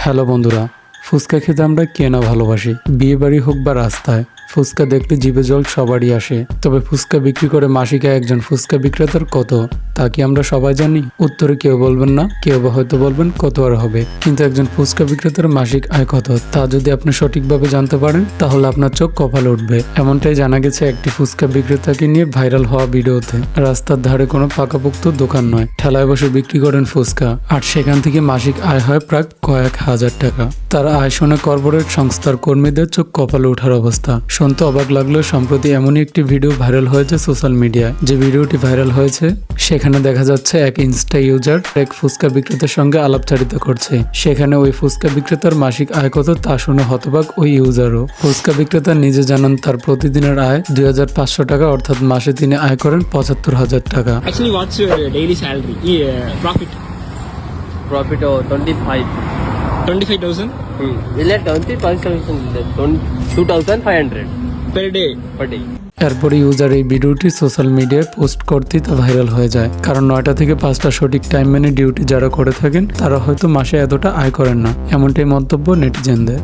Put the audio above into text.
Hello বন্ধুরা, ফুচকা খেতে আমরা কে না ভালোবাসি। বিয়ে বাড়ি হোক বা রাস্তায়, ফুচকা দেখলে জিভে জল সবারই আসে। তবে ফুচকা বিক্রি করে মাসিক আয় একজন ফুচকা বিক্রেতার কত, তা কি আমরা সবাই জানি? উত্তরে কেউ বলবেন না, কেউ বা হয়তো বলবেন কত আর হবে। কিন্তু একজন ফুচকা বিক্রেতার মাসিক আয় কত, তা যদি আপনি সঠিকভাবে জানতে পারেন তাহলে আপনার চোখ কপালে উঠবে। এমনটাই জানা গেছে একটি ফুচকা বিক্রেতাকে নিয়ে ভাইরাল হওয়া ভিডিওতে। রাস্তার ধারে কোনো পাকাপোক্ত দোকান নয়, ঠেলায় বসে বিক্রি করেন ফুচকা, আর সেখান থেকে মাসিক আয় হয় প্রায় কয়েক হাজার টাকা। তার আয় শুনে কর্পোরেট সংস্থার কর্মীদের চোখ কপালে ওঠার অবস্থা। শুনতে অবাক লাগলেও সম্প্রতি এমনই একটি ভিডিও ভাইরাল হয়েছে সোশ্যাল মিডিয়ায়। যে ভিডিওটি ভাইরাল হয়েছে সেখানে দেখা যাচ্ছে এক ইনস্টা ইউজার এক ফুচকা বিক্রেতার সঙ্গে আলাপচারিতা করছে। সেখানে ওই ফুচকা বিক্রেতার মাসিক আয় কত তা শুনে হতবাক ওই ইউজারও। ফুচকা বিক্রেতা নিজে জানান তার প্রতিদিনের আয় 2500 টাকা, অর্থাৎ মাসে তিনি আয় করেন 75,000 টাকা। Actually, what's your daily salary? Profit? Profit of 25. 25,000 Ile 25,000, 2,500 per day. per day. এরপরে ইউজার এই ভিডিওটি সোশ্যাল মিডিয়ায় পোস্ট করতেই তা ভাইরাল হয়ে যায়। কারণ 9টা থেকে 5টা সঠিক টাইম মেনে ডিউটি যারা করে থাকেন তারা হয়তো মাসে এতটা আয় করেন না, এমনটাই মন্তব্য নেটিজেনদের।